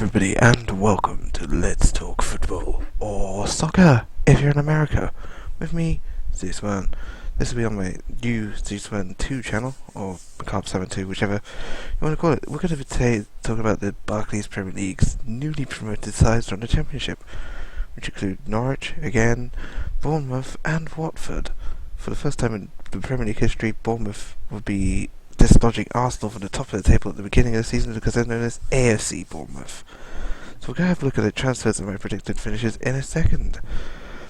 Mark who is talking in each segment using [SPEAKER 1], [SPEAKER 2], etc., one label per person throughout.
[SPEAKER 1] everybody, and welcome to Let's Talk Football, or Soccer, if you're in America, with me, Zeusman. This will be on my new Zeusman 2 channel, or Carp72, whichever you want to call it. We're going to be today talking about the Barclays Premier League's newly promoted sides from the Championship, which include Norwich, again, Bournemouth, and Watford. For the first time in the Premier League history, Bournemouth would be dislodging Arsenal from the top of the table at the beginning of the season because they're known as A.F.C. Bournemouth. So we're going to have a look at the transfers and my predicted finishes in a second.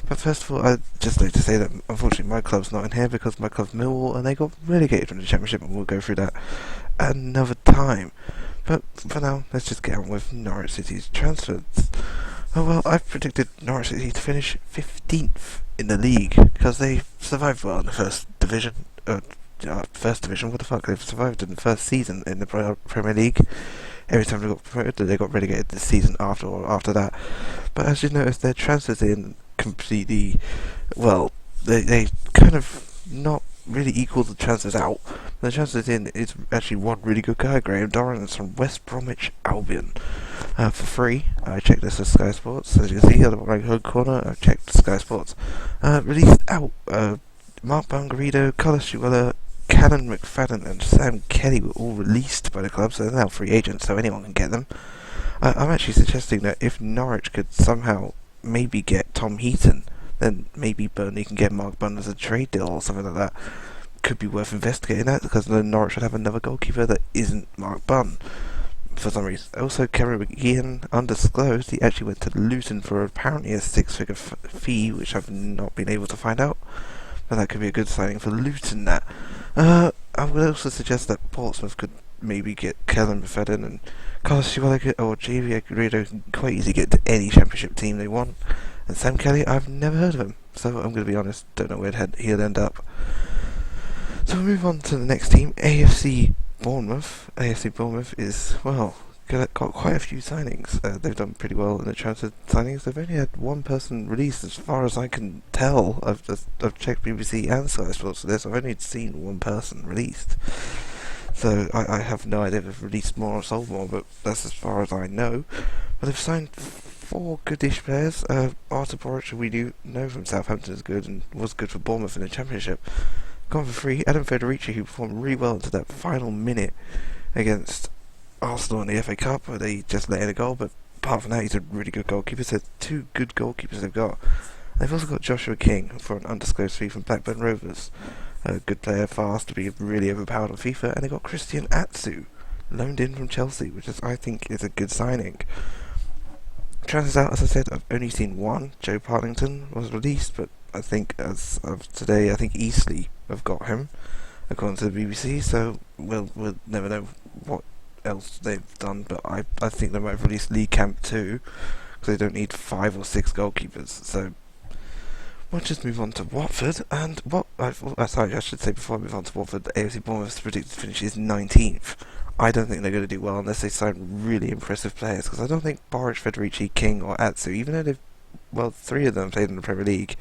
[SPEAKER 1] But first of all, I'd just like to say that unfortunately my club's not in here because my club's Millwall and they got relegated from the Championship, and we'll go through that another time. But for now, let's just get on with Norwich City's transfers. Oh well, I've predicted Norwich City to finish 15th in the league because they survived well in the first division. What the fuck? They've survived in the first season in the Premier League. Every time they got promoted, they got relegated the season after or after that. But as you notice, their transfers in completely, well, they kind of not really equal the transfers out. The transfers in is actually one really good guy, Graham Dorrans from West Bromwich Albion. For free, I checked this at Sky Sports. As you can see, on the right hand corner, I checked Sky Sports. Released out, Mark Bangarrido, Carlos Chihuahua, Cannon McFadden and Sam Kelly were all released by the club, so they're now free agents, so anyone can get them. I'm actually suggesting that if Norwich could somehow maybe get Tom Heaton, then maybe Burnley can get Mark Bunn as a trade deal or something like that. Could be worth investigating that, because then Norwich would have another goalkeeper that isn't Mark Bunn for some reason. Also, Cameron McGeehan, undisclosed, he actually went to Luton for apparently a six-figure fee, which I've not been able to find out. But that could be a good signing for Luton, that. I would also suggest that Portsmouth could maybe get Kellen McFadden and Carlos Chihuahua or JV Aguirre can quite easily get to any Championship team they want. And Sam Kelly, I've never heard of him, so I'm going to be honest, don't know where he'll end up. So we'll move on to the next team, A.F.C. Bournemouth. A.F.C. Bournemouth is, well, got quite a few signings. They've done pretty well in the transfer signings. They've only had one person released, as far as I can tell. I've checked BBC and Sky Sports for this. I've only seen one person released. So I have no idea if they've released more or sold more, but that's as far as I know. But they've signed four goodish players. Artur Boruc, we know from Southampton, is good and was good for Bournemouth in the Championship. Gone for free. Adam Federici, who performed really well into that final minute against Arsenal in the FA Cup, where they just let in a goal, but apart from that, he's a really good goalkeeper. So two good goalkeepers they've got. They've also got Joshua King for an undisclosed fee from Blackburn Rovers. A good player, fast, to be really overpowered on FIFA. And they've got Christian Atsu, loaned in from Chelsea, which I think is a good signing. Transfers out, as I said, I've only seen one. Joe Partington was released, but I think as of today, I think Eastleigh have got him, according to the BBC, so we'll never know what else they've done, but I think they might have released Lee Camp too, because they don't need 5 or 6 goalkeepers. So we'll just move on to Watford, and I should say before I move on to Watford, the AFC Bournemouth's predicted finish is 19th. I don't think they're going to do well unless they sign really impressive players, because I don't think Boruc, Federici, King or Atsu, even though 3 of them played in the Premier League,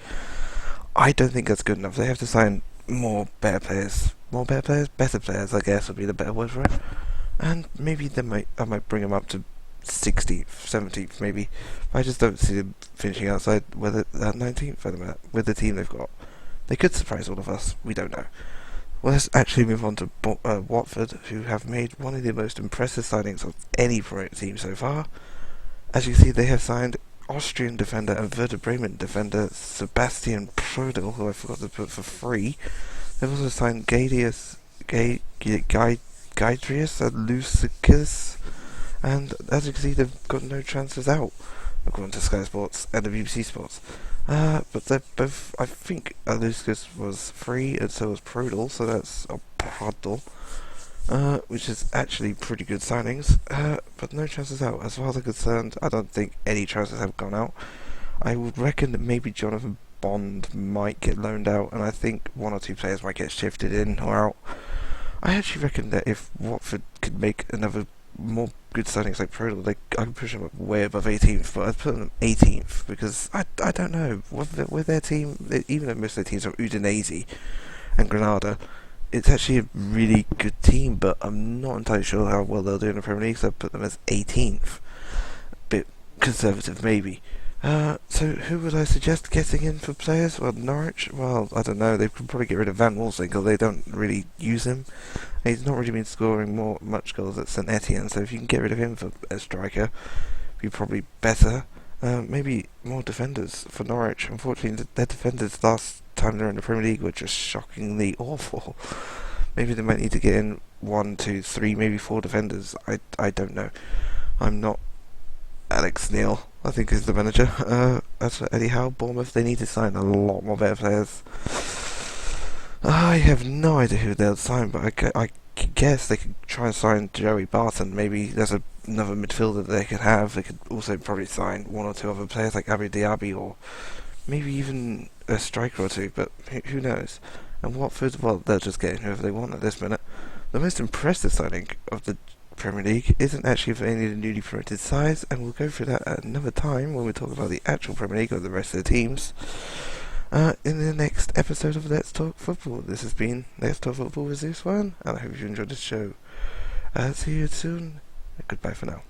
[SPEAKER 1] I don't think that's good enough. They have to sign better players, I guess would be the better word for it. And maybe I might bring them up to 16th, 17th maybe. I just don't see them finishing outside 19th at the minute with the team they've got. They could surprise all of us, we don't know. Well, let's actually move on to Watford, who have made one of the most impressive signings of any Premier team so far. As you can see, they have signed Austrian defender and Werder Bremen defender Sebastian Prödl, who I forgot to put for free. They've also signed Gaidrius and Lucius, and as you can see, they've got no transfers out, according to Sky Sports and the BBC Sports. But they're both, I think Lucius was free, and so was Prödl, so that's a Prödl, which is actually pretty good signings, but no transfers out. As far as I'm concerned, I don't think any transfers have gone out. I would reckon that maybe Jonathan Bond might get loaned out, and I think 1 or 2 players might get shifted in or out. I actually reckon that if Watford could make another more good signings like Prödl, I could push them up way above 18th, but I'd put them 18th, because I don't know, with their team, even though most of their teams are Udinese and Granada, it's actually a really good team, but I'm not entirely sure how well they'll do in the Premier League, so I'd put them as 18th. conservative maybe. So who would I suggest getting in for players? Well, Norwich. Well, I don't know. They could probably get rid of Van Wolfswinkel. They don't really use him. He's not really been scoring much goals at St Etienne. So if you can get rid of him for a striker, be probably better. Maybe more defenders for Norwich. Unfortunately, their defenders last time they were in the Premier League were just shockingly awful. Maybe they might need to get in 1, 2, 3, maybe 4 defenders. I don't know. I'm not Alex Neil, I think, is the manager. As for Eddie Howe, Bournemouth, they need to sign a lot more better players. I have no idea who they'll sign, but I guess they could try and sign Joey Barton. Maybe there's another midfielder that they could have. They could also probably sign 1 or 2 other players like Abu Diaby, or maybe even a striker or 2, but who knows. And Watford, well, they'll just get in whoever they want at this minute. The most impressive signing of the Premier League isn't actually for any of the newly promoted sides, and we'll go through that at another time when we talk about the actual Premier League or the rest of the teams in the next episode of Let's Talk Football. This has been Let's Talk Football with Zeus One, and I hope you enjoyed the show. See you soon. Goodbye for now.